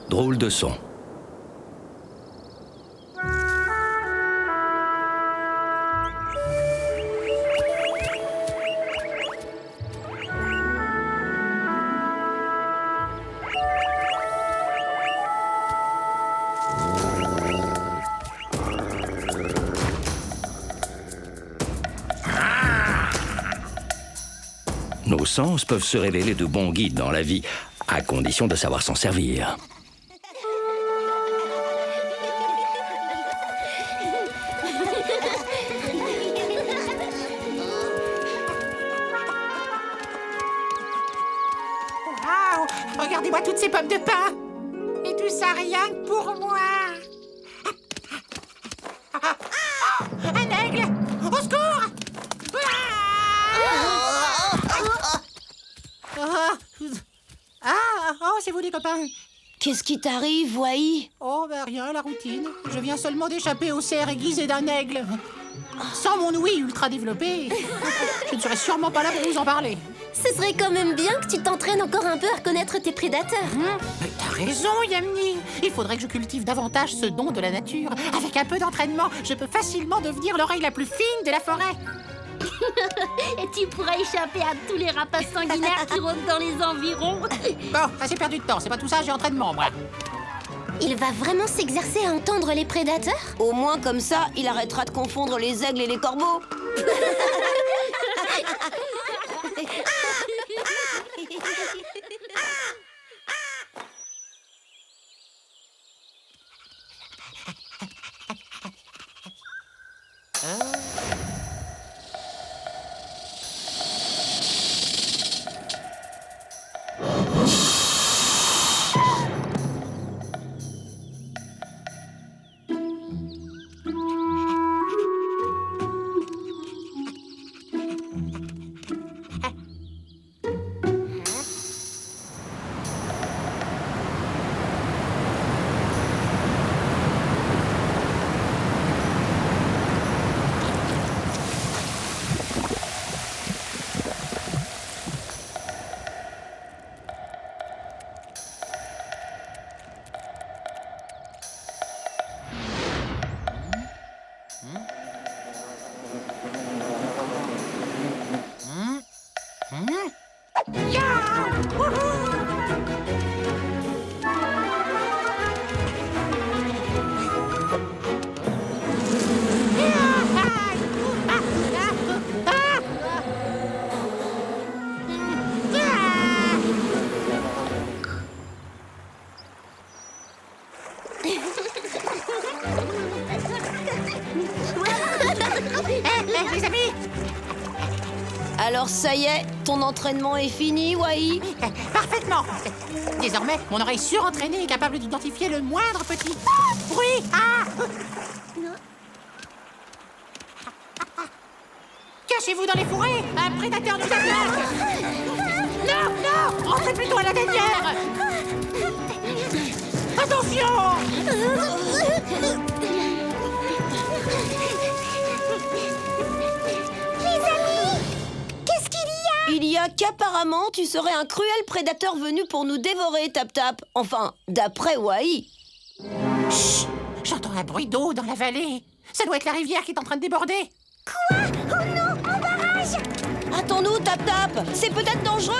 Drôle de son. Nos sens peuvent se révéler de bons guides dans la vie, à condition de savoir s'en servir. Waouh! Regardez-moi toutes ces pommes de pain! Et tout ça rien que pour moi! Un aigle! Au secours! Oh, c'est vous les copains! Qu'est-ce qui t'arrive, Wai? Oh, ben rien, la routine. Je viens seulement d'échapper au cerf aiguisé d'un aigle. Sans mon ouïe ultra développé, je ne serais sûrement pas là pour vous en parler. Ce serait quand même bien que tu t'entraînes encore un peu à reconnaître tes prédateurs. Mais t'as raison, Yamni. Il faudrait que je cultive davantage ce don de la nature. Avec un peu d'entraînement, je peux facilement devenir l'oreille la plus fine de la forêt. Et tu pourras échapper à tous les rapaces sanguinaires qui rôdent dans les environs. Bon, assez perdu de temps. C'est pas tout ça, j'ai entraînement, moi. Il va vraiment s'exercer à entendre les prédateurs? Au moins comme ça, il arrêtera de confondre les aigles et les corbeaux. Les amis! Alors ça y est, ton entraînement est fini, Wai? Parfaitement! Désormais, mon oreille surentraînée est capable d'identifier le moindre petit bruit. Cachez-vous dans les fourrés! Un prédateur nous attaque! Non, non! Rentrez plutôt à la tanière! Attention! Il y a qu'apparemment, tu serais un cruel prédateur venu pour nous dévorer, Tap Tap. Enfin, d'après Wai. Chut! J'entends un bruit d'eau dans la vallée. Ça doit être la rivière qui est en train de déborder. Quoi? Oh non, embarrage! Attends-nous, Tap Tap. C'est peut-être dangereux.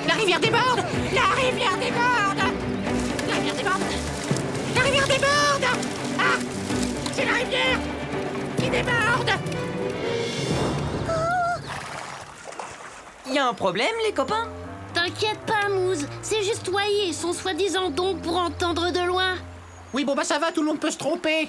La rivière déborde! La rivière déborde! La rivière déborde! La rivière déborde! Ah! C'est la rivière qui déborde! Y a un problème, les copains? T'inquiète pas, Mousse. C'est juste Wai et son soi-disant don pour entendre de loin. Oui, bon, bah ça va, tout le monde peut se tromper.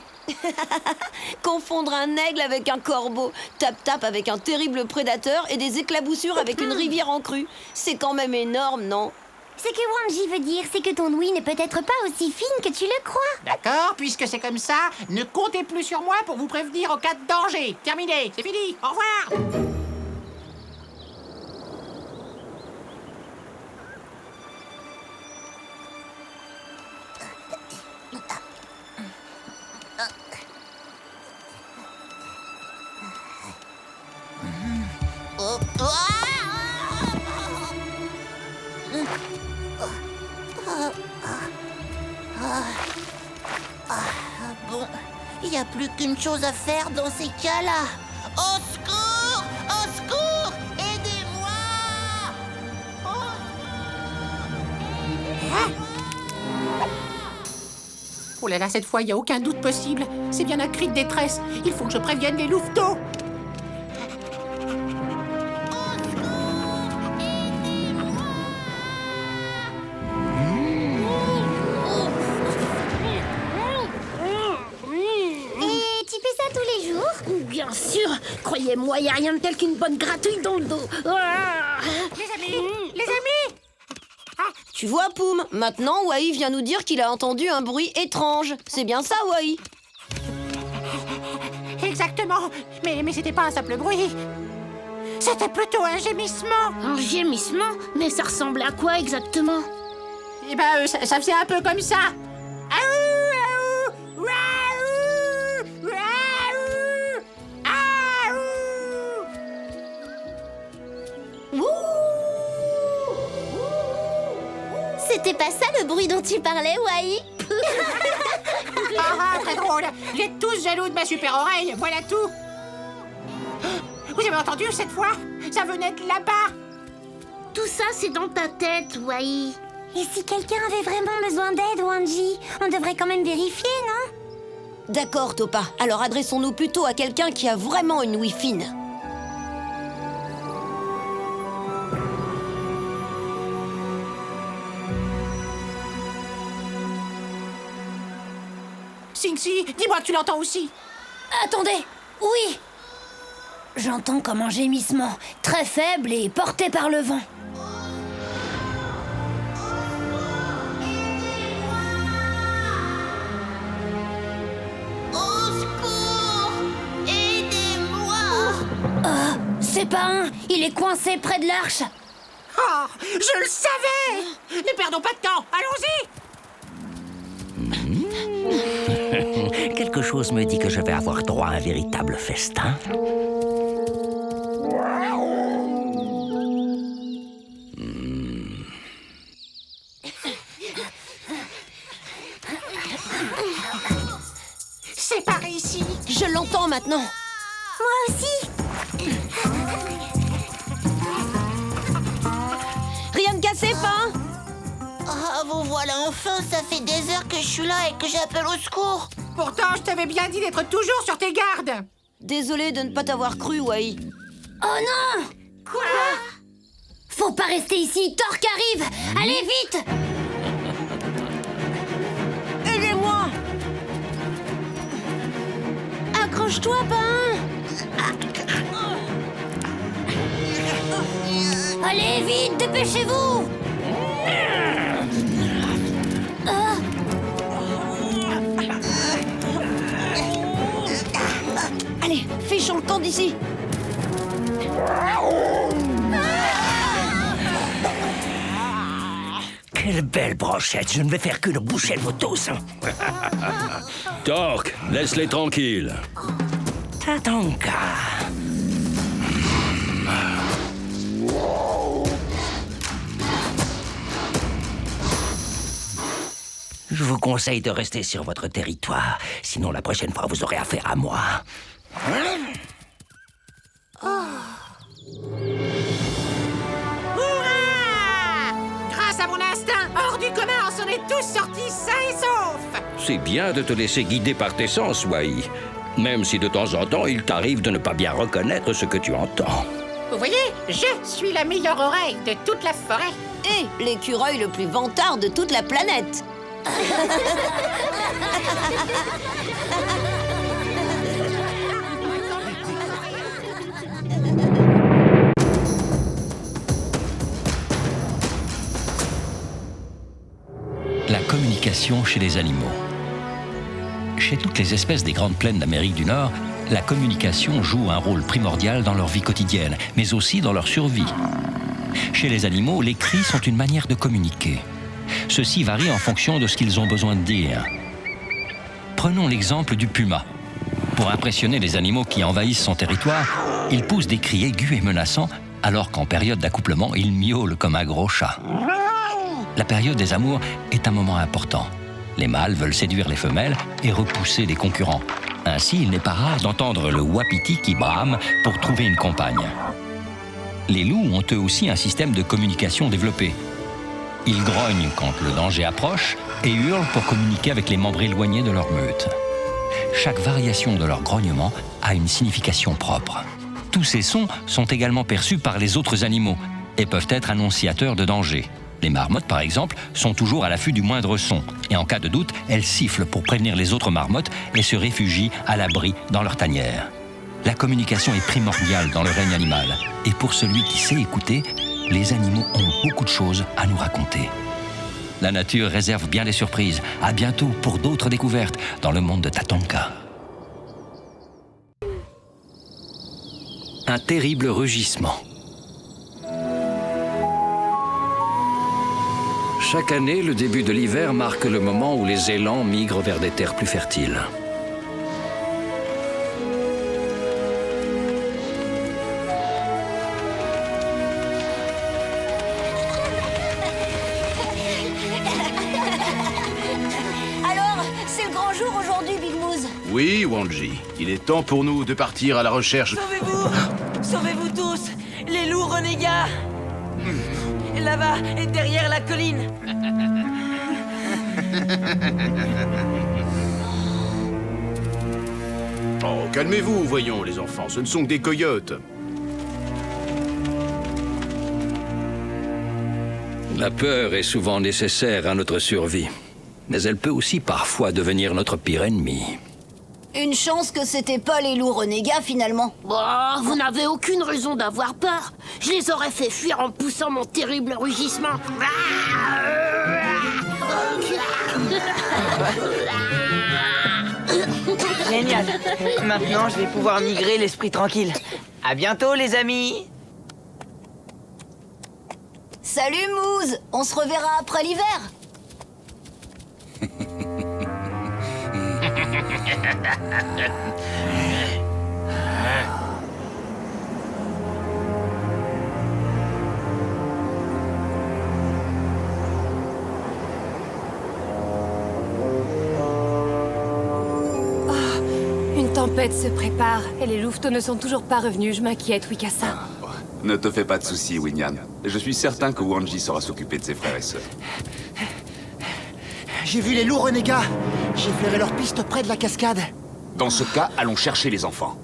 Confondre un aigle avec un corbeau, Tap Tap avec un terrible prédateur et des éclaboussures avec une rivière en crue. C'est quand même énorme, non? Ce que Wanji veut dire, c'est que ton ouïe n'est peut-être pas aussi fine que tu le crois. D'accord, puisque c'est comme ça, ne comptez plus sur moi pour vous prévenir en cas de danger. Terminé, c'est fini, au revoir! Bon, il n'y a plus qu'une chose à faire dans ces cas-là. Au secours! Au secours! Aidez-moi! Oh là là, cette fois, il n'y a aucun doute possible. C'est bien un cri de détresse. Il faut que je prévienne les louveteaux. Et tu fais ça tous les jours? Bien sûr. Croyez-moi, y a rien de tel qu'une bonne gratouille dans le dos. Ah. Les amis! Les amis! Tu vois, Poum, maintenant Wai vient nous dire qu'il a entendu un bruit étrange. C'est bien ça, Wai? Exactement. Mais c'était pas un simple bruit. C'était plutôt un gémissement. Un gémissement? Mais ça ressemble à quoi exactement? Eh ben, ça faisait un peu comme ça. Aou, aou, waouh, waouh, aou. C'était pas ça le bruit dont tu parlais, Wai? Ah, très drôle. Vous êtes tous jaloux de ma super oreille, voilà tout. Vous avez entendu cette fois? Ça venait de là-bas. Tout ça, c'est dans ta tête, Wai. Et si quelqu'un avait vraiment besoin d'aide, Wanji, on devrait quand même vérifier, non? D'accord, Topa. Alors adressons-nous plutôt à quelqu'un qui a vraiment une ouïe fine. Singsi, dis-moi que tu l'entends aussi. Attendez, oui. J'entends comme un gémissement, très faible et porté par le vent. Au secours! Aidez-moi! C'est pas un, il est coincé près de l'arche. Oh, je le savais. Ne perdons pas de temps, allons-y. Quelque chose me dit que je vais avoir droit à un véritable festin. C'est par ici. Je l'entends maintenant. Moi aussi! Rien de cassé, Pain? Ah, vous voilà enfin, ça fait des heures que je suis là et que j'appelle au secours. Pourtant, je t'avais bien dit d'être toujours sur tes gardes. Désolé de ne pas t'avoir cru, Wai. Oh non! Quoi? Faut pas rester ici, Torque arrive! Allez, vite! Aidez-moi! Accroche-toi, Pain! Allez, vite, dépêchez-vous! Allez, fichons le camp d'ici. Quelle belle brochette, je ne vais faire que le boucher de vos tous. Torque, laisse-les tranquilles. Tatanka. Je vous conseille de rester sur votre territoire, sinon la prochaine fois vous aurez affaire à moi. Hurrah! Grâce à mon instinct hors du commun, on s'en est tous sortis sains et saufs. C'est bien de te laisser guider par tes sens, Wai. Même si de temps en temps, il t'arrive de ne pas bien reconnaître ce que tu entends. Vous voyez, je suis la meilleure oreille de toute la forêt. Et l'écureuil le plus vantard de toute la planète. La communication chez les animaux. Chez toutes les espèces des grandes plaines d'Amérique du Nord, la communication joue un rôle primordial dans leur vie quotidienne, mais aussi dans leur survie. Chez les animaux, les cris sont une manière de communiquer. Ceux-ci varient en fonction de ce qu'ils ont besoin de dire. Prenons l'exemple du puma. Pour impressionner les animaux qui envahissent son territoire, il pousse des cris aigus et menaçants, alors qu'en période d'accouplement, il miaule comme un gros chat. La période des amours est un moment important. Les mâles veulent séduire les femelles et repousser les concurrents. Ainsi, il n'est pas rare d'entendre le wapiti qui brame pour trouver une compagne. Les loups ont eux aussi un système de communication développé. Ils grognent quand le danger approche et hurlent pour communiquer avec les membres éloignés de leur meute. Chaque variation de leur grognement a une signification propre. Tous ces sons sont également perçus par les autres animaux et peuvent être annonciateurs de danger. Les marmottes, par exemple, sont toujours à l'affût du moindre son et en cas de doute, elles sifflent pour prévenir les autres marmottes et se réfugient à l'abri dans leur tanière. La communication est primordiale dans le règne animal et pour celui qui sait écouter, les animaux ont beaucoup de choses à nous raconter. La nature réserve bien des surprises. À bientôt pour d'autres découvertes dans le monde de Tatanka. Un terrible rugissement. Chaque année, le début de l'hiver marque le moment où les élans migrent vers des terres plus fertiles. Alors, c'est le grand jour aujourd'hui, Big Moose. Oui, Wanji. Il est temps pour nous de partir à la recherche... Sauvez-vous! Sauvez-vous tous! Les loups renégats! Là-bas, et derrière la colline! Oh, calmez-vous, voyons, les enfants. Ce ne sont que des coyotes. La peur est souvent nécessaire à notre survie, mais elle peut aussi parfois devenir notre pire ennemi. Une chance que c'était pas les loups renégats, finalement. Bah, vous n'avez aucune raison d'avoir peur. Je les aurais fait fuir en poussant mon terrible rugissement. Génial! Maintenant, je vais pouvoir migrer l'esprit tranquille. À bientôt, les amis! Salut, Moose. On se reverra après l'hiver. Une tempête se prépare et les louveteaux ne sont toujours pas revenus. Je m'inquiète, Wikasa. Ne te fais pas de soucis, Winyan. Je suis certain que Wanji saura s'occuper de ses frères et sœurs. J'ai vu les loups renégats. J'ai flairé leur piste près de la cascade. Dans ce cas, allons chercher les enfants.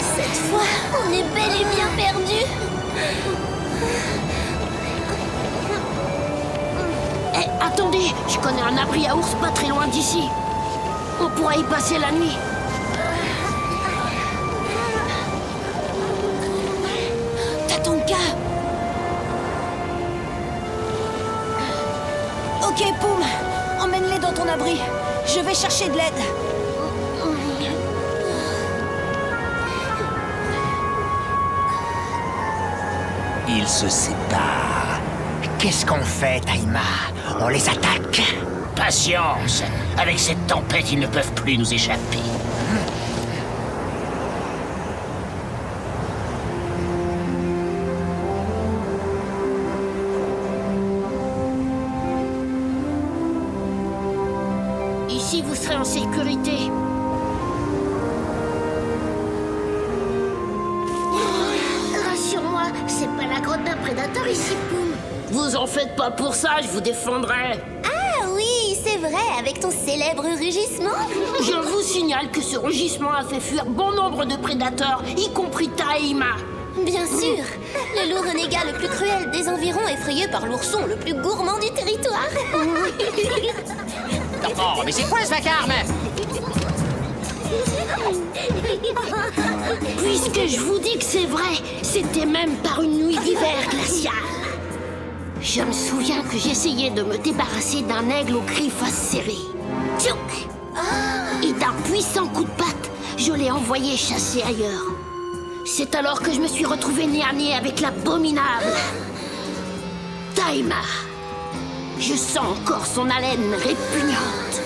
Cette fois, on est bel et bien perdus. Eh, attendez, je connais un abri à ours pas très loin d'ici. On pourrait y passer la nuit. Tatanka. Ok, Poum. Emmène-les dans ton abri. Je vais chercher de l'aide. Ils se séparent. Qu'est-ce qu'on fait, Taïma? On les attaque? Patience. Avec cette tempête, ils ne peuvent plus nous échapper. Ici, vous serez en sécurité. Rassure-moi, c'est pas la grotte d'un prédateur ici, Poum. Vous en faites pas pour ça, je vous défendrai. Ah oui, c'est vrai, avec ton célèbre rugissement. Je vous signale que ce rugissement a fait fuir bon nombre de prédateurs, y compris Taïma. Bien sûr, le loup renégat le plus cruel des environs, effrayé par l'ourson le plus gourmand du territoire. Oh, mais c'est quoi ce vacarme? Puisque je vous dis que c'est vrai, c'était même par une nuit d'hiver glaciale. Je me souviens que j'essayais de me débarrasser d'un aigle aux griffes acérées. Tchouk! Et d'un puissant coup de patte, je l'ai envoyé chasser ailleurs. C'est alors que je me suis retrouvée nez à nez avec l'abominable Taima. Je sens encore son haleine répugnante.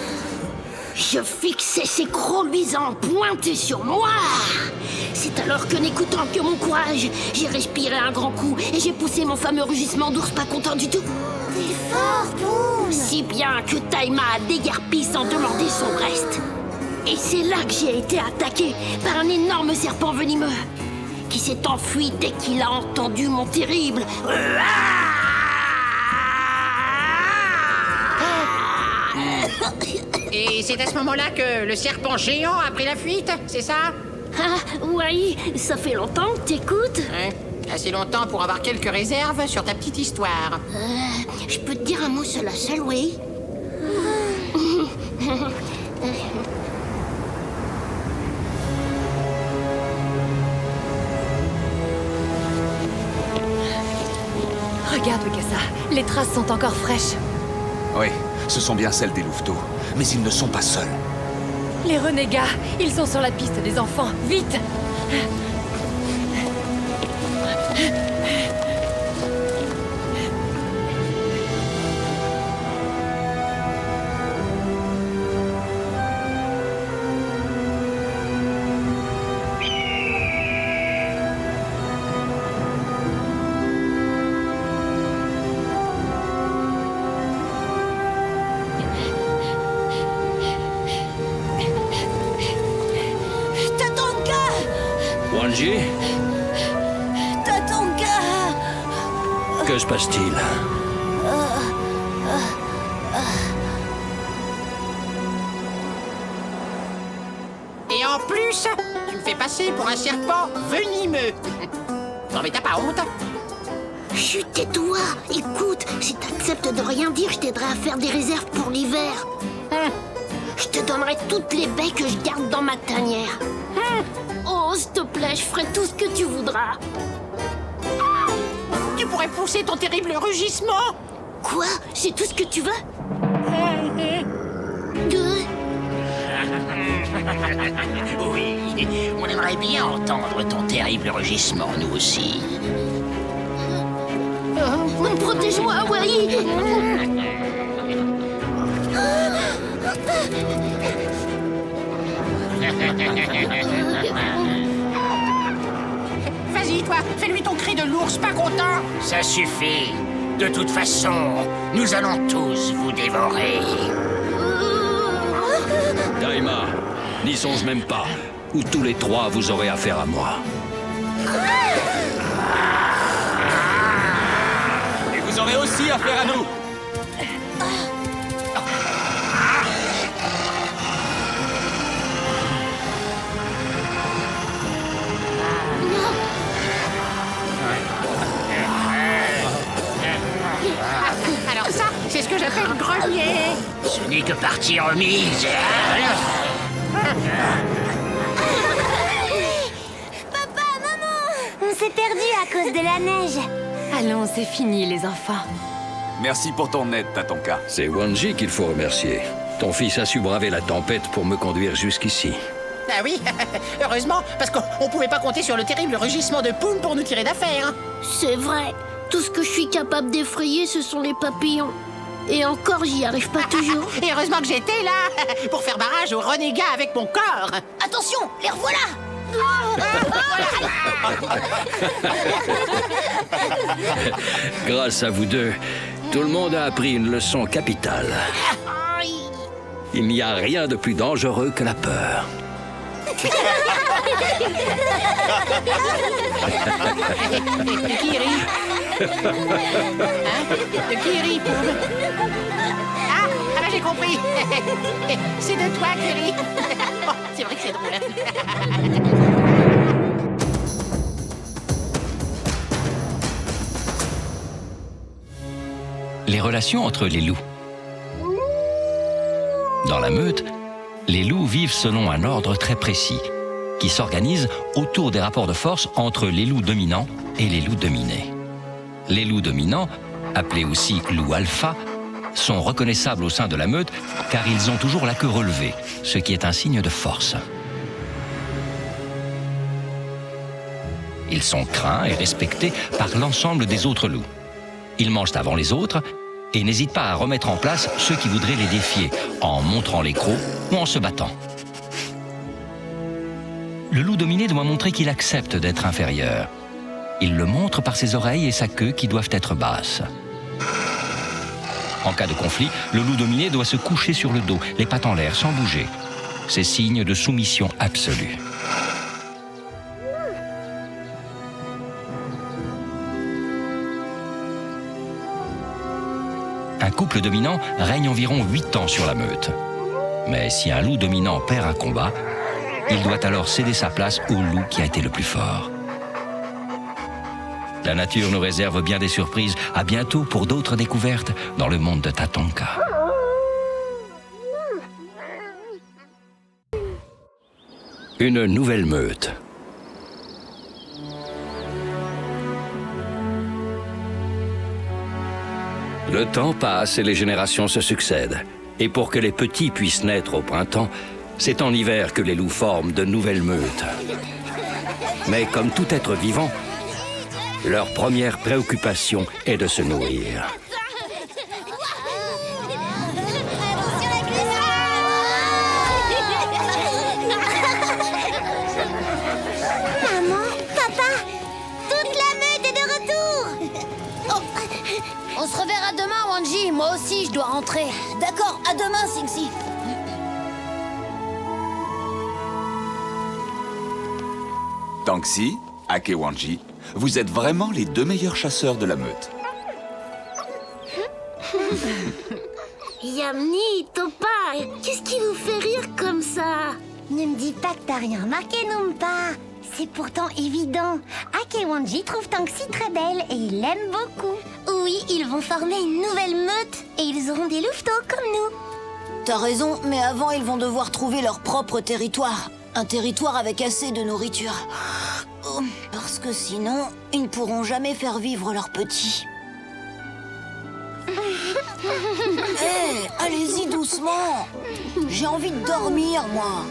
Je fixais ses crocs luisants pointés sur moi. C'est alors que, n'écoutant que mon courage, j'ai respiré un grand coup et j'ai poussé mon fameux rugissement d'ours pas content du tout. T'es fort, Boom. Si bien que Taima a déguerpi sans demander son reste. Et c'est là que j'ai été attaqué par un énorme serpent venimeux qui s'est enfui dès qu'il a entendu mon terrible... Et c'est à ce moment-là que le serpent géant a pris la fuite, c'est ça? Ah, oui, ça fait longtemps que t'écoutes. Assez longtemps pour avoir quelques réserves sur ta petite histoire. Je peux te dire un mot sur la seule, oui. Regarde, Mikasa, les traces sont encore fraîches. Oui, ce sont bien celles des louveteaux. Mais ils ne sont pas seuls. Les renégats, ils sont sur la piste des enfants. Vite! Wanji? Tatanka! Que se passe-t-il? Et en plus, tu me fais passer pour un serpent venimeux. Non mais t'as pas honte? Chut, tais-toi. Écoute, si t'acceptes de rien dire, je t'aiderai à faire des réserves pour l'hiver. Je te donnerai toutes les baies que je garde dans ma tanière. Oh, s'il te plaît, je ferai tout ce que tu voudras. Tu pourrais pousser ton terrible rugissement. Quoi? C'est tout ce que tu veux? Oui, on aimerait bien entendre ton terrible rugissement, nous aussi. Protège-moi, Hawaii. Vas-y, toi, fais-lui ton cri de l'ours pas content. Ça suffit. De toute façon, nous allons tous vous dévorer. Taima, n'y songe même pas. Ou tous les trois, vous aurez affaire à moi. Et vous aurez aussi affaire à nous. Alors ça, c'est ce que j'appelle grenier. Ce n'est que partie remise. Papa, maman, on s'est perdu à cause de la neige. Allons, c'est fini, les enfants. Merci pour ton aide, Tatanka. C'est Wanji qu'il faut remercier. Ton fils a su braver la tempête pour me conduire jusqu'ici. Ah oui, heureusement, parce qu'on pouvait pas compter sur le terrible rugissement de Poum pour nous tirer d'affaire. C'est vrai. Tout ce que je suis capable d'effrayer, ce sont les papillons. Et encore, j'y arrive pas toujours. Et heureusement que j'étais là, pour faire barrage aux renégats avec mon corps. Attention, les revoilà. Grâce à vous deux, tout le monde a appris une leçon capitale. Il n'y a rien de plus dangereux que la peur. Kiri. Hein? Kiri, Poum. Ah bah j'ai compris. C'est de toi, Kiri. Oh, c'est vrai que c'est drôle. Les relations entre les loups. Dans la meute, les loups vivent selon un ordre très précis, qui s'organise autour des rapports de force entre les loups dominants et les loups dominés. Les loups dominants, appelés aussi loups alpha, sont reconnaissables au sein de la meute car ils ont toujours la queue relevée, ce qui est un signe de force. Ils sont craints et respectés par l'ensemble des autres loups. Ils mangent avant les autres et n'hésitent pas à remettre en place ceux qui voudraient les défier, en montrant les crocs ou en se battant. Le loup dominé doit montrer qu'il accepte d'être inférieur. Il le montre par ses oreilles et sa queue qui doivent être basses. En cas de conflit, le loup dominé doit se coucher sur le dos, les pattes en l'air, sans bouger. C'est signe de soumission absolue. Un couple dominant règne environ 8 ans sur la meute. Mais si un loup dominant perd un combat, il doit alors céder sa place au loup qui a été le plus fort. La nature nous réserve bien des surprises. À bientôt pour d'autres découvertes dans le monde de Tatanka. Une nouvelle meute. Le temps passe et les générations se succèdent. Et pour que les petits puissent naître au printemps, c'est en hiver que les loups forment de nouvelles meutes. Mais comme tout être vivant, leur première préoccupation est de se nourrir. Maman, papa, toute la meute est de retour. On se reverra demain, Wanji. Moi aussi, je dois rentrer. D'accord, à demain, Singsi. Tanxi, Akewanji, vous êtes vraiment les deux meilleurs chasseurs de la meute. Yamni, Topa, qu'est-ce qui vous fait rire comme ça? Ne me dis pas que t'as rien remarqué, Numpa. C'est pourtant évident. Akewanji trouve Tanxi très belle et il l'aime beaucoup. Oui, ils vont former une nouvelle meute et ils auront des louveteaux comme nous. T'as raison, mais avant, ils vont devoir trouver leur propre territoire. Un territoire avec assez de nourriture. Parce que sinon, ils ne pourront jamais faire vivre leurs petits. Hé, allez-y doucement. J'ai envie de dormir, moi.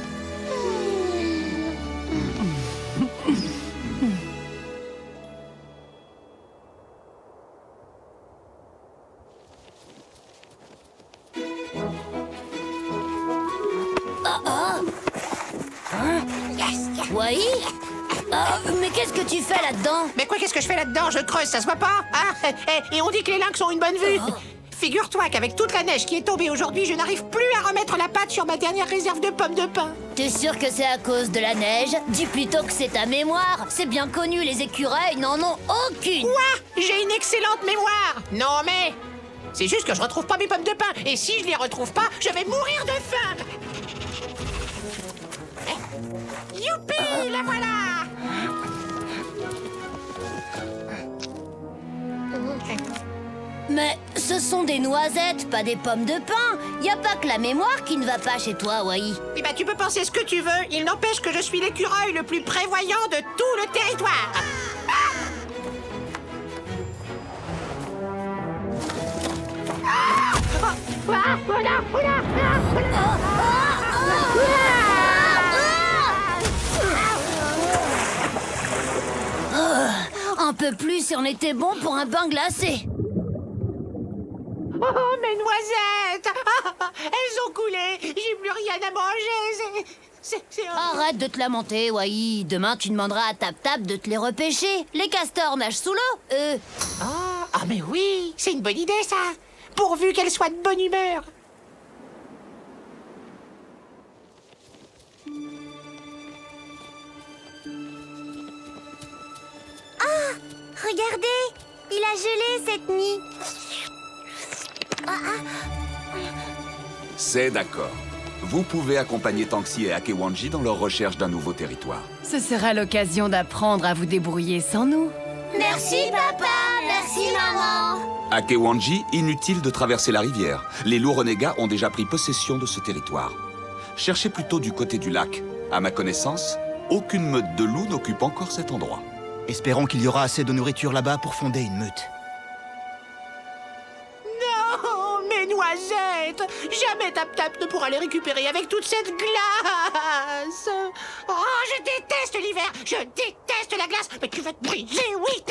Wai? Mais qu'est-ce que tu fais là-dedans? Mais quoi, qu'est-ce que je fais là-dedans? Je creuse, ça se voit pas? Ah, et on dit que les lynx ont une bonne vue. Figure-toi qu'avec toute la neige qui est tombée aujourd'hui, je n'arrive plus à remettre la patte sur ma dernière réserve de pommes de pin. T'es sûr que c'est à cause de la neige? Dis plutôt que c'est ta mémoire. C'est bien connu, les écureuils n'en ont aucune. Quoi? J'ai une excellente mémoire. Non mais... c'est juste que je retrouve pas mes pommes de pin. Et si je les retrouve pas, je vais mourir de faim. Youpi, la voilà. Mais ce sont des noisettes, pas des pommes de pin. Y a pas que la mémoire qui ne va pas chez toi, Wai. Eh ben, tu peux penser ce que tu veux. Il n'empêche que je suis l'écureuil le plus prévoyant de tout le territoire. Un peu plus si on était bon pour un bain glacé. Oh, mes noisettes! Elles ont coulé! J'ai plus rien à manger! C'est... Arrête de te lamenter, Wai. Demain, tu demanderas à Tap Tap de te les repêcher. Les castors nagent sous l'eau, eux. Ah, mais oui! C'est une bonne idée, ça! Pourvu qu'elle soit de bonne humeur! Ah! Regardez! Il a gelé cette nuit. C'est d'accord. Vous pouvez accompagner Tanxi et Akewanji dans leur recherche d'un nouveau territoire. Ce sera l'occasion d'apprendre à vous débrouiller sans nous. Merci, papa! Merci, maman! Akewanji, inutile de traverser la rivière. Les loups renégats ont déjà pris possession de ce territoire. Cherchez plutôt du côté du lac. À ma connaissance, aucune meute de loups n'occupe encore cet endroit. Espérons qu'il y aura assez de nourriture là-bas pour fonder une meute. Non, mes noisettes! Jamais Tap Tap ne pourra les récupérer avec toute cette glace! Oh, je déteste l'hiver! Je déteste déteste la glace. Mais tu vas te briser, oui.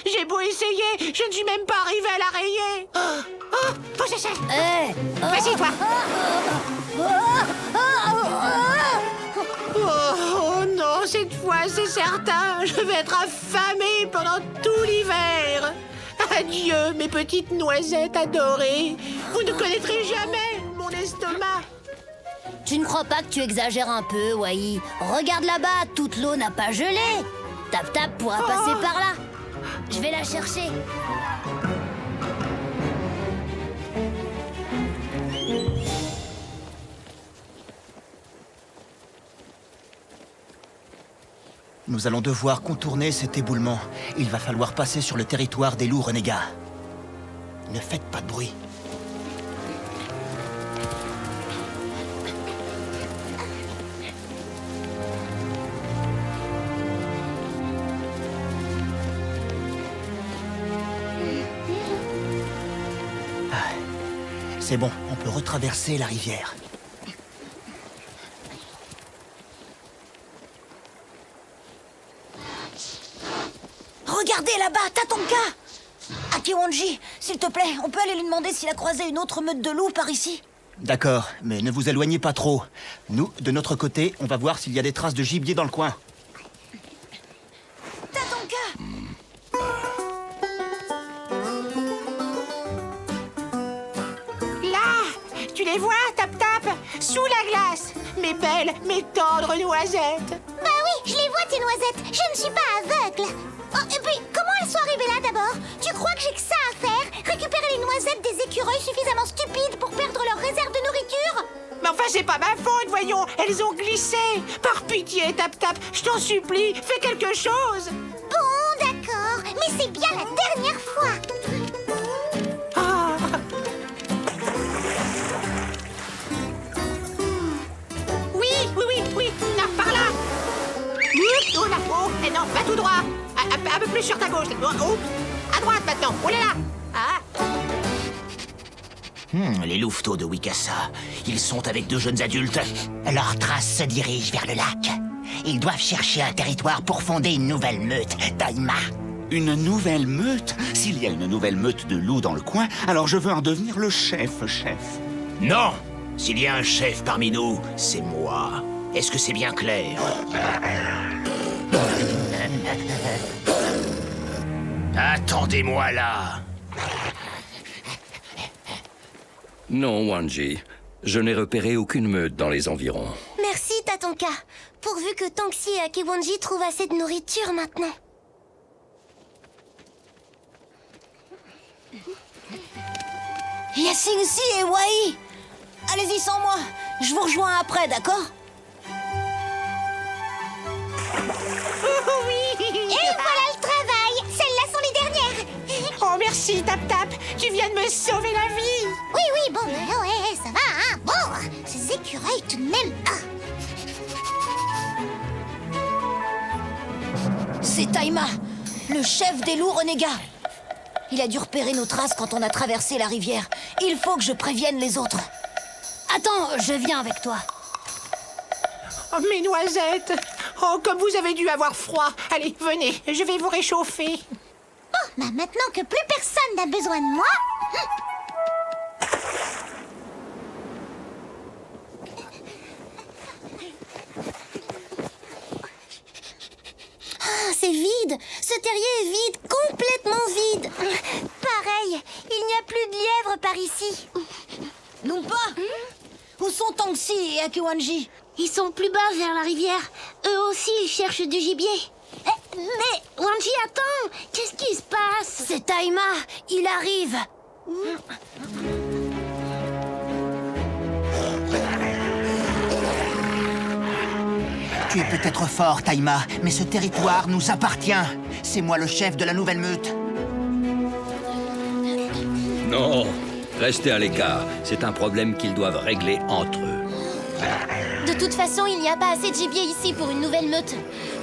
J'ai beau essayer, je ne suis même pas arrivé à la rayer. Je sais. Vas-y, toi. Oh non, cette fois, c'est certain. Je vais être affamée pendant tout l'hiver. Adieu, mes petites noisettes adorées. Vous ne connaîtrez jamais mon estomac. Tu ne crois pas que tu exagères un peu, Wai? Regarde là-bas, toute l'eau n'a pas gelé. Tap Tap pourra passer par là. Je vais la chercher. Nous allons devoir contourner cet éboulement. Il va falloir passer sur le territoire des loups renégats. Ne faites pas de bruit. C'est bon, on peut retraverser la rivière. Regardez là-bas, Tatonka! Akiwanji, s'il te plaît, on peut aller lui demander s'il a croisé une autre meute de loups par ici? D'accord, mais ne vous éloignez pas trop. Nous, de notre côté, on va voir s'il y a des traces de gibier dans le coin. Tatonka! Là, tu les vois, Tap Tap, sous la glace. Mes belles, mes tendres noisettes. Bah oui, je les vois tes noisettes. Je ne suis pas aveugle. Oh, et puis, comment elles sont arrivées là d'abord? Tu crois que j'ai que ça à faire? Récupérer les noisettes des écureuils suffisamment stupides pour perdre leur réserve de nourriture? Mais enfin, c'est pas ma faute, voyons. Elles ont glissé. Par pitié, Tap Tap, je t'en supplie, fais quelque chose. Bon, d'accord, mais c'est bien la dernière fois. Ah. Oui, là, par là. Oh là, oh, et non, va tout droit. Un peu plus sur ta gauche. Oh, à droite maintenant. Oh là là. Ah. Les louveteaux de Wikasa, ils sont avec deux jeunes adultes. Leurs traces se dirigent vers le lac. Ils doivent chercher un territoire pour fonder une nouvelle meute, Taima. Une nouvelle meute? S'il y a une nouvelle meute de loups dans le coin, alors je veux en devenir le chef. Non! S'il y a un chef parmi nous, c'est moi. Est-ce que c'est bien clair? Attendez-moi là! Non, Wanji. Je n'ai repéré aucune meute dans les environs. Merci, Tatonka. Pourvu que Tanxi et Akiwanji trouvent assez de nourriture maintenant. Yasingsi et Wai! Allez-y sans moi, je vous rejoins après, d'accord? Oui! Et voilà le travail! Celles-là sont les dernières! Oh, merci, Tap Tap! Tu viens de me sauver la vie! Oui, bon, ouais, ça va, hein? Bon, ces écureuils tout de même... C'est Taima, le chef des loups renégats. Il a dû repérer nos traces quand on a traversé la rivière. Il faut que je prévienne les autres. Attends, je viens avec toi. Oh, mes noisettes! Oh, comme vous avez dû avoir froid! Allez, venez, je vais vous réchauffer. Oh, bah maintenant que plus personne n'a besoin de moi... Ah, c'est vide! Ce terrier est vide, complètement vide! Pareil, il n'y a plus de lièvres par ici. Lumpa! Où sont Tanxi et Akiwanji? Ils sont plus bas vers la rivière. Eux aussi, ils cherchent du gibier. Mais, Wanji, attends! Qu'est-ce qui se passe? C'est Taima, il arrive. Tu es peut-être fort, Taima, mais ce territoire nous appartient. C'est moi le chef de la nouvelle meute. Non, restez à l'écart. C'est un problème qu'ils doivent régler entre eux. De toute façon, il n'y a pas assez de gibier ici pour une nouvelle meute.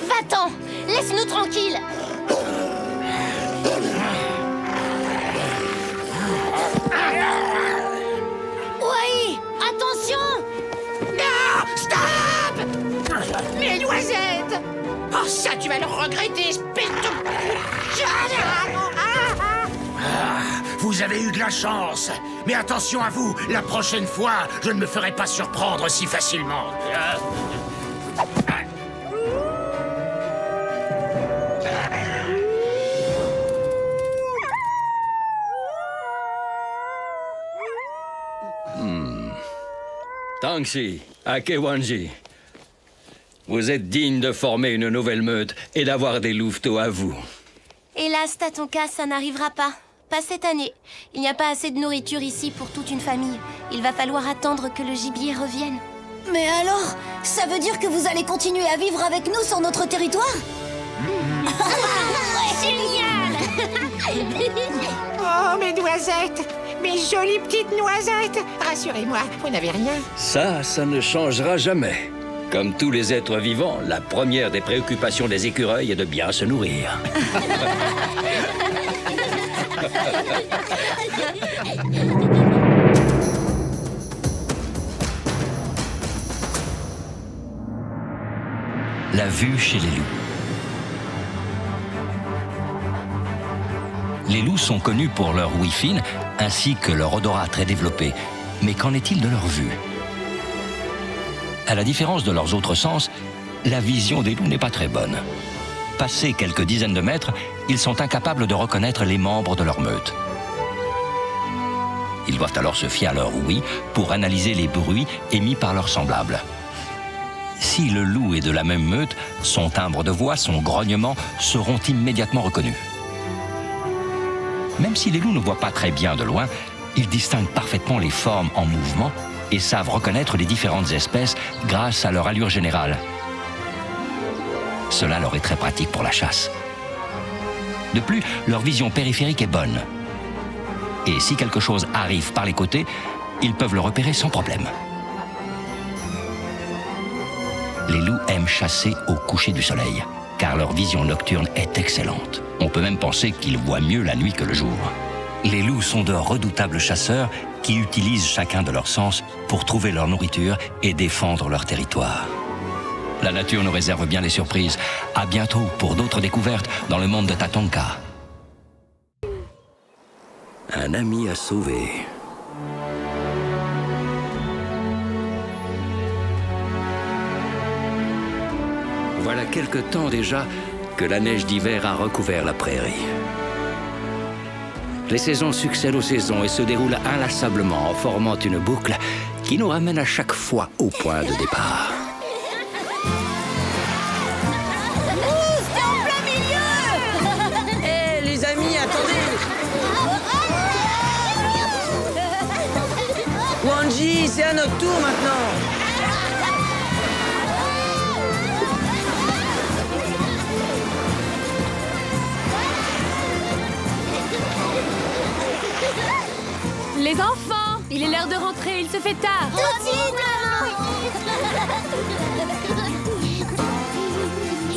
Va-t'en! Laisse-nous tranquilles! Wai, attention! Non! Stop! Oh, ça, tu vas le regretter, espèce de... Vous avez eu de la chance. Mais attention à vous, la prochaine fois, je ne me ferai pas surprendre si facilement. Tangxi, Akewanji, vous êtes digne de former une nouvelle meute et d'avoir des louveteaux à vous. Hélas, Tatonka, ça n'arrivera pas. Pas cette année. Il n'y a pas assez de nourriture ici pour toute une famille. Il va falloir attendre que le gibier revienne. Mais alors, ça veut dire que vous allez continuer à vivre avec nous sur notre territoire? Génial. Oh, mes noisettes! Mes jolies petites noisettes! Rassurez-moi, vous n'avez rien. Ça ne changera jamais. Comme tous les êtres vivants, la première des préoccupations des écureuils est de bien se nourrir. La vue chez les loups. Les loups sont connus pour leur ouïe fine ainsi que leur odorat très développé. Mais qu'en est-il de leur vue? À la différence de leurs autres sens, la vision des loups n'est pas très bonne. Passés quelques dizaines de mètres, ils sont incapables de reconnaître les membres de leur meute. Ils doivent alors se fier à leur ouïe pour analyser les bruits émis par leurs semblables. Si le loup est de la même meute, son timbre de voix, son grognement seront immédiatement reconnus. Même si les loups ne voient pas très bien de loin, ils distinguent parfaitement les formes en mouvement et savent reconnaître les différentes espèces grâce à leur allure générale. Cela leur est très pratique pour la chasse. De plus, leur vision périphérique est bonne. Et si quelque chose arrive par les côtés, ils peuvent le repérer sans problème. Les loups aiment chasser au coucher du soleil, car leur vision nocturne est excellente. On peut même penser qu'ils voient mieux la nuit que le jour. Les loups sont de redoutables chasseurs qui utilisent chacun de leurs sens pour trouver leur nourriture et défendre leur territoire. La nature nous réserve bien des surprises. À bientôt pour d'autres découvertes dans le monde de Tatonka. Un ami à sauver. Voilà quelque temps déjà que la neige d'hiver a recouvert la prairie. Les saisons succèdent aux saisons et se déroulent inlassablement en formant une boucle qui nous ramène à chaque fois au point de départ. T'es en plein milieu. Hé, les amis, attendez. Wanji, c'est à notre tour maintenant. Les enfants, il est l'heure de rentrer, il se fait tard. Tout de suite,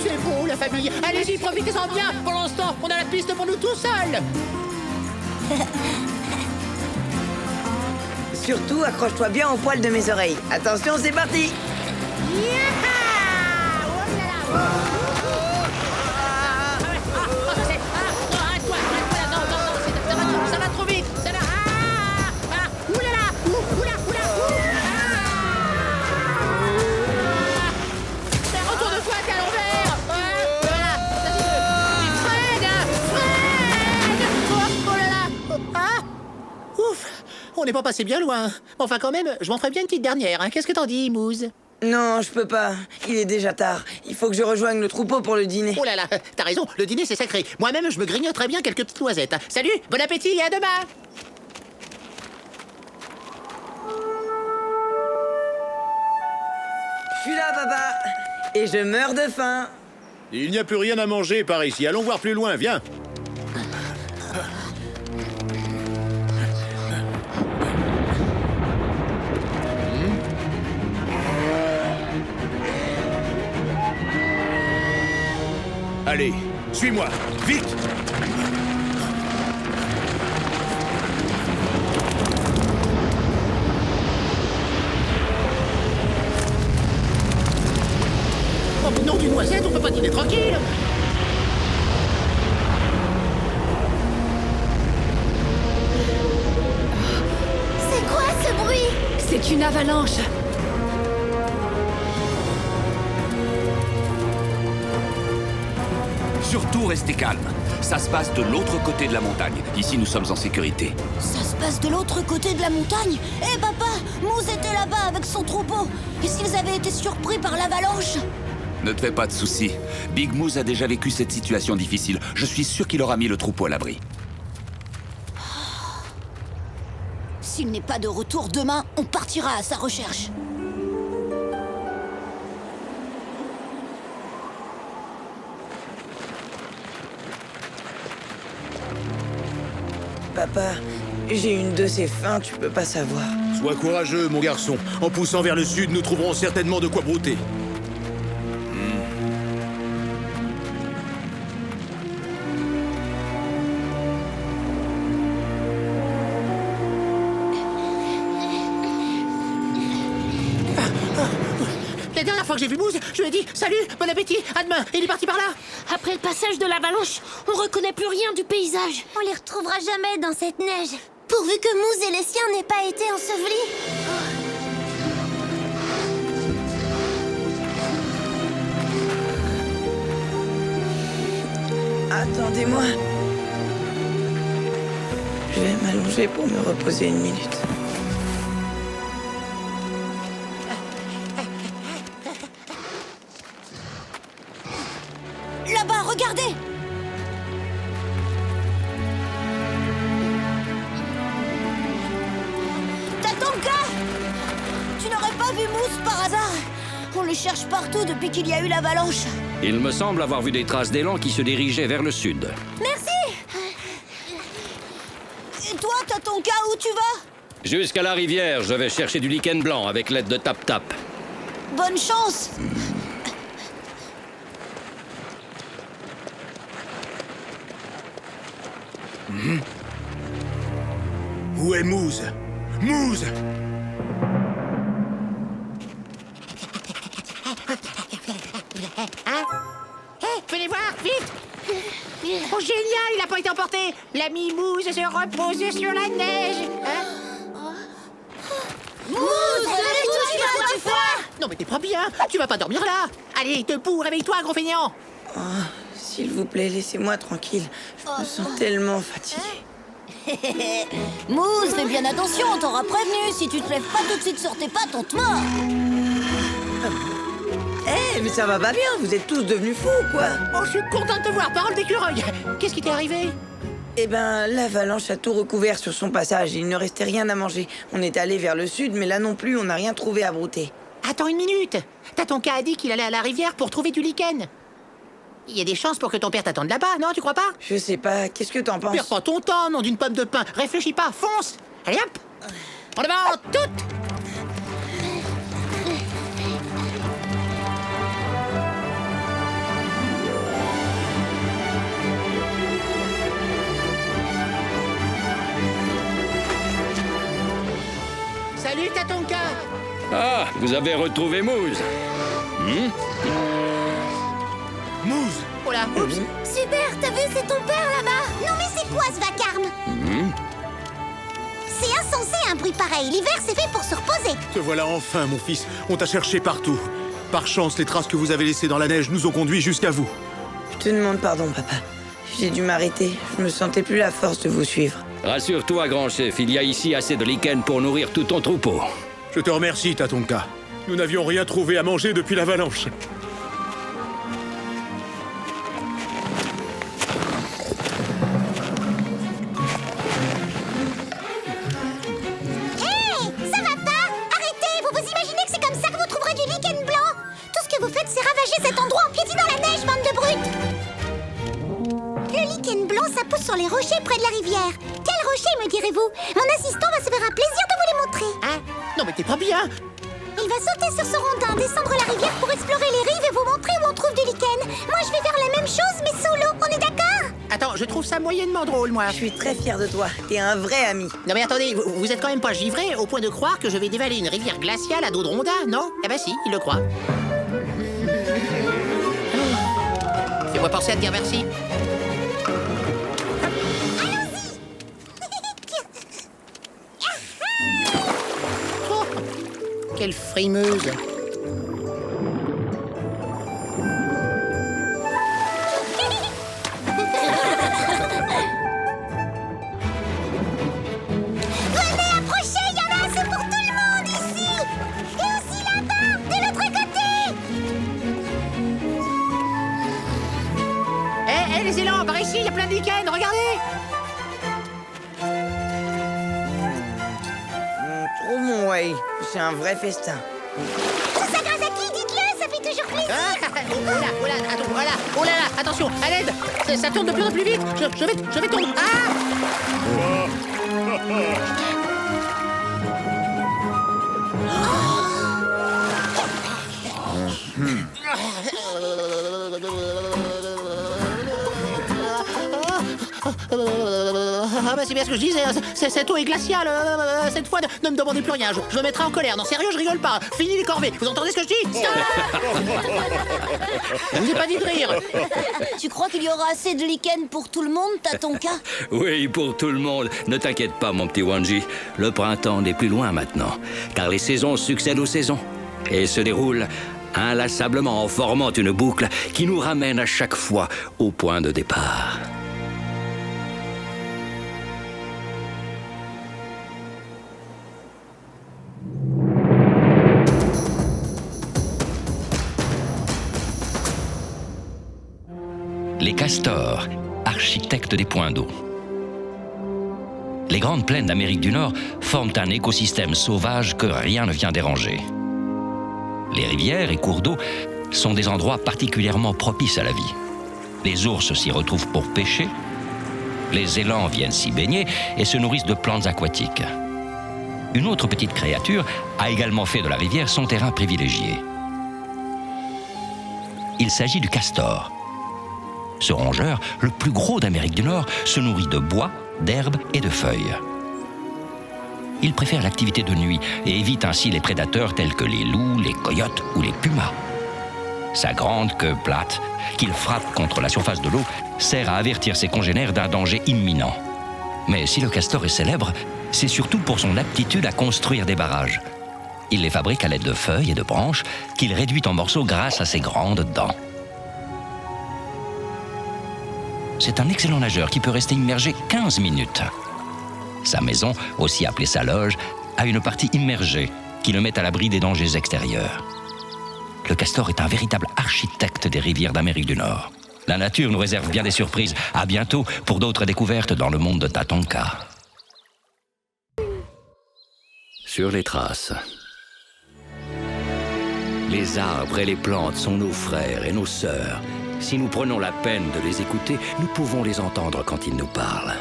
C'est beau, la famille. Allez-y, profitez-en bien. Pour l'instant, on a la piste pour nous tout seuls. Surtout, accroche-toi bien au poil de mes oreilles. Attention, c'est parti. Ça va trop vite. Ça va. Retourne-toi, t'es à l'envers. Voilà. Fred. Oh là là. Ah. Ouf. On n'est pas passé bien loin. Enfin, quand même, je m'en ferai bien une petite dernière. Hein. Qu'est-ce que t'en dis, Mouze? Non, je peux pas. Il est déjà tard. Il faut que je rejoigne le troupeau pour le dîner. Oh là là, t'as raison, le dîner c'est sacré. Moi-même, je me grignoterais bien quelques petites noisettes. Hein. Salut, bon appétit et à demain. Je suis là, papa. Et je meurs de faim. Il n'y a plus rien à manger par ici. Allons voir plus loin, viens. Allez, suis-moi, vite! Oh mon nom d'une noisette, on peut pas dîner tranquille. C'est quoi ce bruit? C'est une avalanche. Surtout, restez calme. Ça se passe de l'autre côté de la montagne. Ici, nous sommes en sécurité. Ça se passe de l'autre côté de la montagne? Eh papa, Moose était là-bas avec son troupeau. Et s'ils avaient été surpris par l'avalanche? Ne te fais pas de soucis. Big Moose a déjà vécu cette situation difficile. Je suis sûr qu'il aura mis le troupeau à l'abri. S'il n'est pas de retour demain, on partira à sa recherche. Papa, j'ai une de ces faims, tu peux pas savoir. Sois courageux, mon garçon. En poussant vers le sud, nous trouverons certainement de quoi brouter. La dernière fois que j'ai vu Moose, je lui ai dit « Salut, bon appétit, à demain !» Et il est parti par là. Après le passage de l'avalanche, on reconnaît plus rien du paysage. On les retrouvera jamais dans cette neige. Pourvu que Moose et les siens n'aient pas été ensevelis. Attendez-moi. Je vais m'allonger pour me reposer une minute. Là-bas, regardez! Tatanka! Tu n'aurais pas vu Moose par hasard? On le cherche partout depuis qu'il y a eu l'avalanche. Il me semble avoir vu des traces d'élan qui se dirigeaient vers le sud. Merci! Et toi, Tatanka, où tu vas? Jusqu'à la rivière, je vais chercher du lichen blanc avec l'aide de Tap Tap. Bonne chance! Où est Moose? Moose! Hein? Hé, venez voir, vite! Oh, génial, il a pas été emporté! L'ami Moose se repose sur la neige! Hein? Moose, réveille-toi, tu vas froid! Non mais t'es pas bien, tu vas pas dormir là! Allez, debout, réveille-toi, gros feignant! Oh, s'il vous plaît, laissez-moi tranquille. Je me sens tellement fatiguée. Moose, fais bien attention, on t'aura prévenu. Si tu te lèves pas tout de suite sur tes pattes, on te mord. Eh, mais ça va pas bien, vous êtes tous devenus fous, quoi. Oh, je suis content de te voir, parole d'écureuil! Qu'est-ce qui t'est arrivé? Eh ben, l'avalanche a tout recouvert sur son passage. Il ne restait rien à manger. On est allé vers le sud, mais là non plus, on n'a rien trouvé à brouter. Attends une minute! Tatonka a dit qu'il allait à la rivière pour trouver du lichen. Il y a des chances pour que ton père t'attende là-bas, non? Tu crois pas? Je sais pas, qu'est-ce que t'en penses? Perds pas ton temps, nom d'une pomme de pain! Réfléchis pas, fonce! Allez hop! En avant, toutes! Salut Tatonka! Ah, vous avez retrouvé Moose. Moose! Oh là, oups! Super, t'as vu, c'est ton père là-bas. Non mais c'est quoi ce vacarme? C'est insensé un bruit pareil. L'hiver c'est fait pour se reposer. Te voilà enfin, mon fils. On t'a cherché partout. Par chance, les traces que vous avez laissées dans la neige nous ont conduits jusqu'à vous. Je te demande pardon, papa. J'ai dû m'arrêter. Je me sentais plus la force de vous suivre. Rassure-toi, grand chef, il y a ici assez de lichen pour nourrir tout ton troupeau. Je te remercie, Tatonka. Nous n'avions rien trouvé à manger depuis l'avalanche. Hé, ça va pas? Arrêtez, vous vous imaginez que c'est comme ça que vous trouverez du lichen blanc? Tout ce que vous faites, c'est ravager cet endroit en piétinant la neige, bande de brutes. Le lichen blanc, ça pousse sur les rochers près de la rivière. Quel rocher, me direz-vous? Mon assistant va se faire un plaisir de vous les montrer. Hein? Non mais t'es pas bien! Il va sauter sur ce rondin, descendre la rivière pour explorer les rives et vous montrer où on trouve du lichen. Moi, je vais faire la même chose, mais sous l'eau. On est d'accord? Attends, je trouve ça moyennement drôle, moi. Je suis très fière de toi. T'es un vrai ami. Non mais attendez, vous êtes quand même pas givré au point de croire que je vais dévaler une rivière glaciale à dos de rondin, non? Eh ben si, il le croit. va penser à te dire merci. Oh, quelle frimeuse. Venez, approchez, il y en a assez pour tout le monde ici. Et aussi là-bas, de l'autre côté. Hé, les élans, par ici, il y a plein de lichen, regardez. Trop bon, ouais. C'est un vrai festin. Tout ça grâce à qui? Dites-le, ça fait toujours plaisir. Oh là, attends, voilà. Oh là là, attention, à l'aide. Ça tourne de plus en plus vite. Je vais tourner. Ah! Ah bah c'est bien ce que je disais, cette eau est glaciale. Cette fois, ne me demandez plus rien, je me mettrai en colère. Non, sérieux, je rigole pas. Fini les corvées, vous entendez ce que je dis? Stop! Je vous ai pas dit de rire. Tu crois qu'il y aura assez de lichen pour tout le monde, Tatonka? Oui, pour tout le monde. Ne t'inquiète pas, mon petit Wanji. Le printemps n'est plus loin maintenant, car les saisons succèdent aux saisons et se déroulent inlassablement en formant une boucle qui nous ramène à chaque fois au point de départ. Les castors, architectes des points d'eau. Les grandes plaines d'Amérique du Nord forment un écosystème sauvage que rien ne vient déranger. Les rivières et cours d'eau sont des endroits particulièrement propices à la vie. Les ours s'y retrouvent pour pêcher, les élans viennent s'y baigner et se nourrissent de plantes aquatiques. Une autre petite créature a également fait de la rivière son terrain privilégié. Il s'agit du castor. Ce rongeur, le plus gros d'Amérique du Nord, se nourrit de bois, d'herbes et de feuilles. Il préfère l'activité de nuit et évite ainsi les prédateurs tels que les loups, les coyotes ou les pumas. Sa grande queue plate, qu'il frappe contre la surface de l'eau, sert à avertir ses congénères d'un danger imminent. Mais si le castor est célèbre, c'est surtout pour son aptitude à construire des barrages. Il les fabrique à l'aide de feuilles et de branches qu'il réduit en morceaux grâce à ses grandes dents. C'est un excellent nageur qui peut rester immergé 15 minutes. Sa maison, aussi appelée sa loge, a une partie immergée qui le met à l'abri des dangers extérieurs. Le castor est un véritable architecte des rivières d'Amérique du Nord. La nature nous réserve bien des surprises. À bientôt pour d'autres découvertes dans le monde de Tatonka. Sur les traces. Les arbres et les plantes sont nos frères et nos sœurs. Si nous prenons la peine de les écouter, nous pouvons les entendre quand ils nous parlent.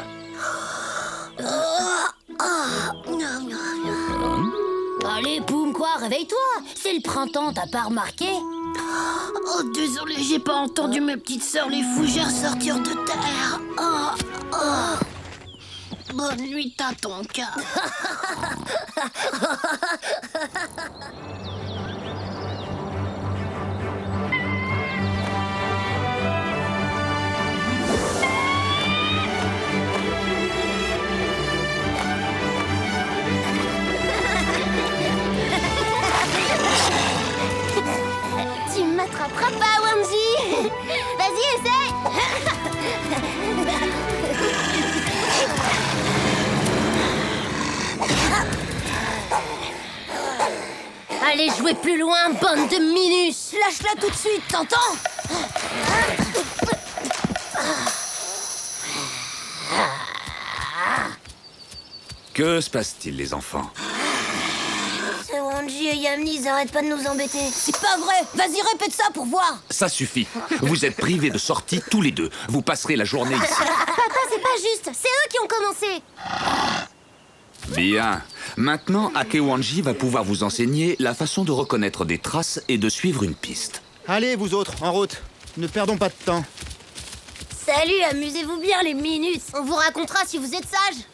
Allez, Poum, quoi, réveille-toi. C'est le printemps, t'as pas remarqué? Oh, désolé, j'ai pas entendu mes petites sœurs les fougères sortir de terre. Bonne nuit, Tatonka. Tu m'attraperas pas, Wanji. Vas-y, essaie. Allez jouer plus loin, bande de minus. Lâche-la tout de suite, t'entends? Que se passe-t-il, les enfants? C'est Wanji et Yamni, ils arrêtent pas de nous embêter. C'est pas vrai. Vas-y, répète ça pour voir. Ça suffit. Vous êtes privés de sortie tous les deux. Vous passerez la journée ici. Papa, c'est pas juste. C'est eux qui ont commencé. Bien. Maintenant, Akewanji va pouvoir vous enseigner la façon de reconnaître des traces et de suivre une piste. Allez, vous autres, en route. Ne perdons pas de temps. Salut, amusez-vous bien les minus. On vous racontera si vous êtes sages.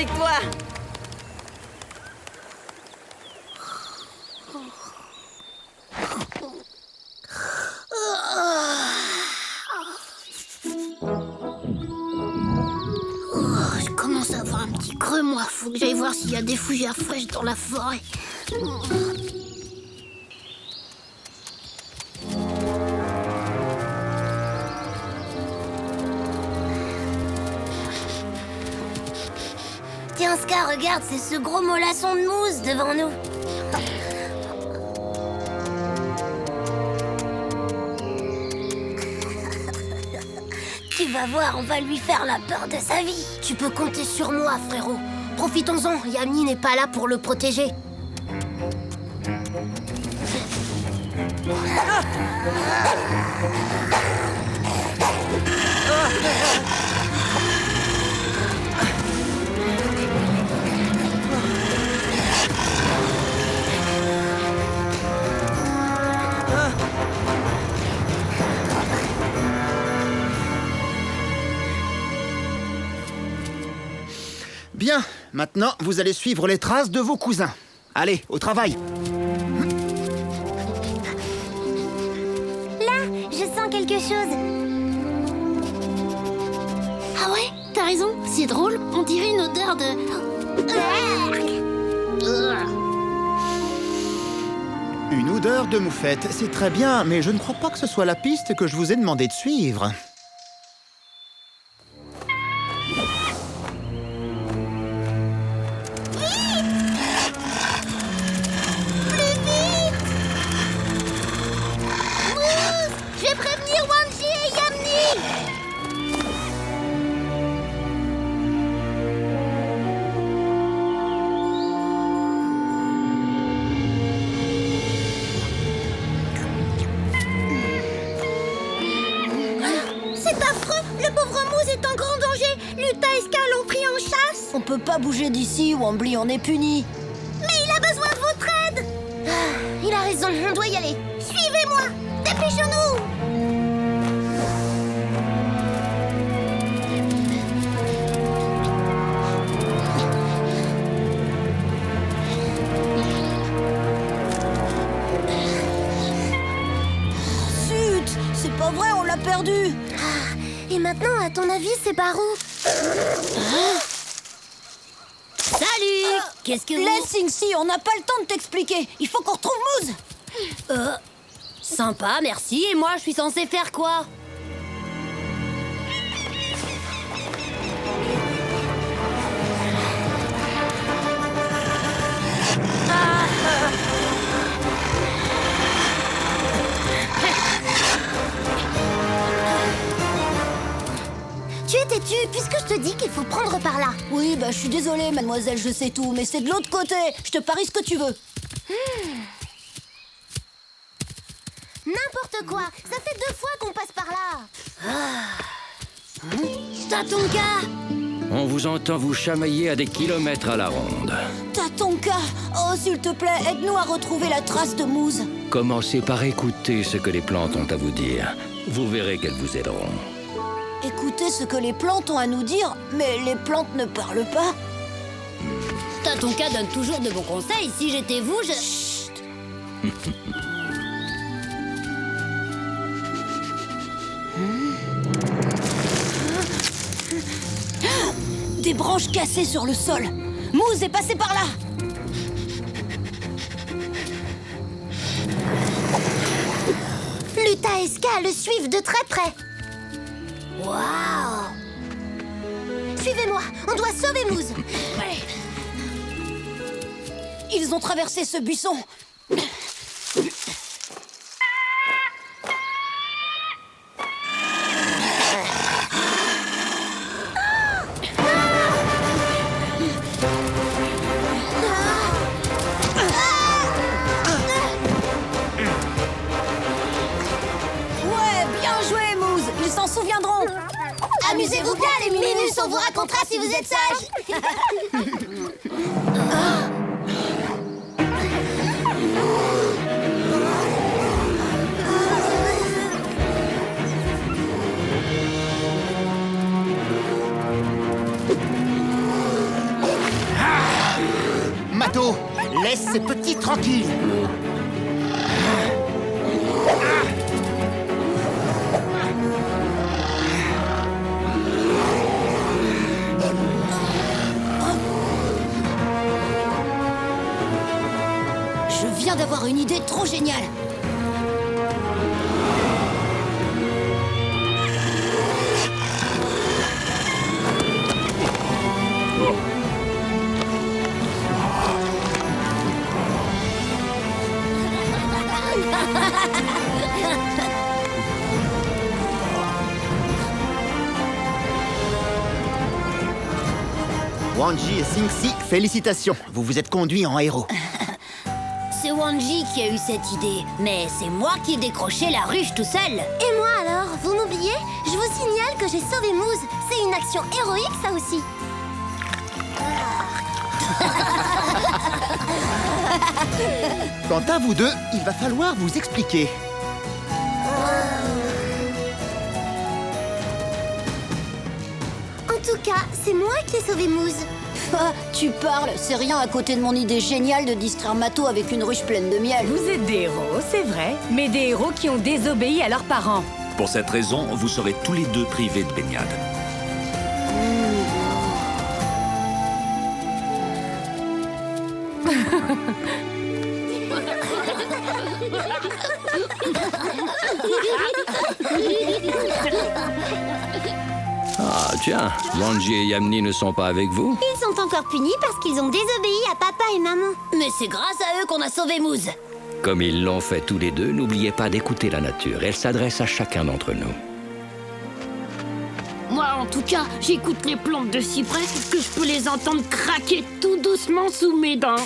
avec toi. Je commence à avoir un petit creux, moi. Faut que j'aille voir s'il y a des fougères fraîches dans la forêt. Tiens, Scar, regarde, c'est ce gros mollasson de mousse devant nous. Tu vas voir, on va lui faire la peur de sa vie. Tu peux compter sur moi, frérot. Profitons-en, Yami n'est pas là pour le protéger. Bien, maintenant, vous allez suivre les traces de vos cousins. Allez, au travail. Là, je sens quelque chose. Ah ouais, t'as raison, c'est drôle, on dirait une odeur de... Une odeur de moufette, c'est très bien, mais je ne crois pas que ce soit la piste que je vous ai demandé de suivre. Je vais prévenir Wanji et Yamni. C'est affreux. Le pauvre Moose est en grand danger. Luta et Scar l'ont pris en chasse. On peut pas bouger d'ici, Wambly, on est puni. Mais il a besoin de votre aide. Il a raison, on doit y aller. Suivez-moi. Dépêchons-nous. Zut, c'est pas vrai, on l'a perdu. Et maintenant, à ton avis, c'est par où? Salut. Qu'est-ce que vous... Laisse Inxi, on n'a pas le temps de t'expliquer. Il faut qu'on retrouve Moose. Sympa, merci. Et moi, je suis censée faire quoi? Tu es têtu, puisque je te dis qu'il faut prendre par là. Oui, bah je suis désolée, mademoiselle, je sais tout, mais c'est de l'autre côté. Je te parie ce que tu veux. N'importe quoi. Ça fait 2 fois qu'on passe par là. Tatonka! On vous entend vous chamailler à des kilomètres à la ronde. Tatonka! Oh, s'il te plaît, aide-nous à retrouver la trace de Moose. Commencez par écouter ce que les plantes ont à vous dire. Vous verrez qu'elles vous aideront. Écoutez ce que les plantes ont à nous dire, mais les plantes ne parlent pas. Tatonka donne toujours de bons conseils. Si j'étais vous, je... Chut. Des branches cassées sur le sol. Moose est passé par là. Luta et Ska le suivent de très près. Waouh! Suivez-moi, on doit sauver Moose. Ils ont traversé ce buisson. Ouais, bien joué, Moose. Ils s'en souviendront. Amusez-vous bien, les Minus, on vous racontera si vous êtes sages. Laisse ces petits tranquilles. Je viens d'avoir une idée trop géniale. Wanji et Sing-Si, félicitations. Vous vous êtes conduits en héros. C'est Wanji qui a eu cette idée, mais c'est moi qui ai décroché la ruche tout seul. Et moi alors, vous m'oubliez? Je vous signale que j'ai sauvé Moose. C'est une action héroïque, ça aussi. Quant à vous deux, il va falloir vous expliquer. En tout cas, c'est moi qui ai sauvé Moose. Ah, tu parles, c'est rien à côté de mon idée géniale de distraire Mato avec une ruche pleine de miel. Vous êtes des héros, c'est vrai, mais des héros qui ont désobéi à leurs parents. Pour cette raison, vous serez tous les deux privés de baignade. Ah, tiens, Wanji et Yamni ne sont pas avec vous? Ils sont encore punis parce qu'ils ont désobéi à papa et maman. Mais c'est grâce à eux qu'on a sauvé Moose. Comme ils l'ont fait tous les deux, n'oubliez pas d'écouter la nature. Elle s'adresse à chacun d'entre nous. Moi, en tout cas, j'écoute les plantes de cyprès que je peux les entendre craquer tout doucement sous mes dents.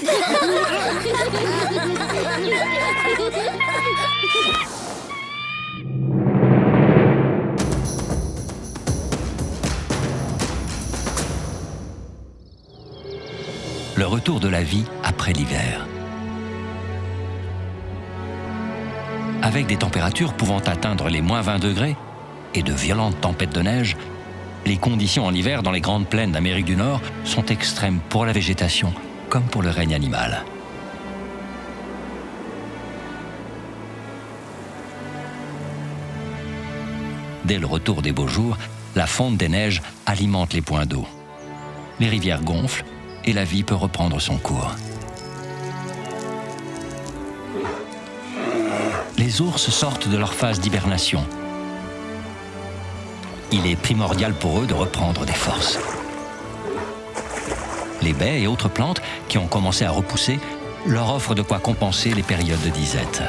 Le retour de la vie après l'hiver. Avec des températures pouvant atteindre les -20 degrés et de violentes tempêtes de neige, les conditions en hiver dans les grandes plaines d'Amérique du Nord sont extrêmes pour la végétation comme pour le règne animal. Dès le retour des beaux jours, la fonte des neiges alimente les points d'eau. Les rivières gonflent et la vie peut reprendre son cours. Les ours sortent de leur phase d'hibernation. Il est primordial pour eux de reprendre des forces. Les baies et autres plantes qui ont commencé à repousser leur offrent de quoi compenser les périodes de disette.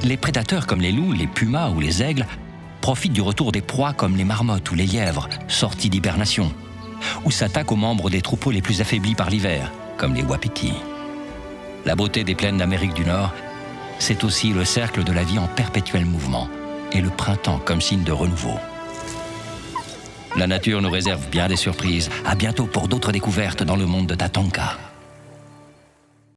Les prédateurs comme les loups, les pumas ou les aigles profitent du retour des proies comme les marmottes ou les lièvres, sortis d'hibernation, ou s'attaquent aux membres des troupeaux les plus affaiblis par l'hiver, comme les wapitis. La beauté des plaines d'Amérique du Nord, c'est aussi le cercle de la vie en perpétuel mouvement, et le printemps comme signe de renouveau. La nature nous réserve bien des surprises. À bientôt pour d'autres découvertes dans le monde de Tatanka.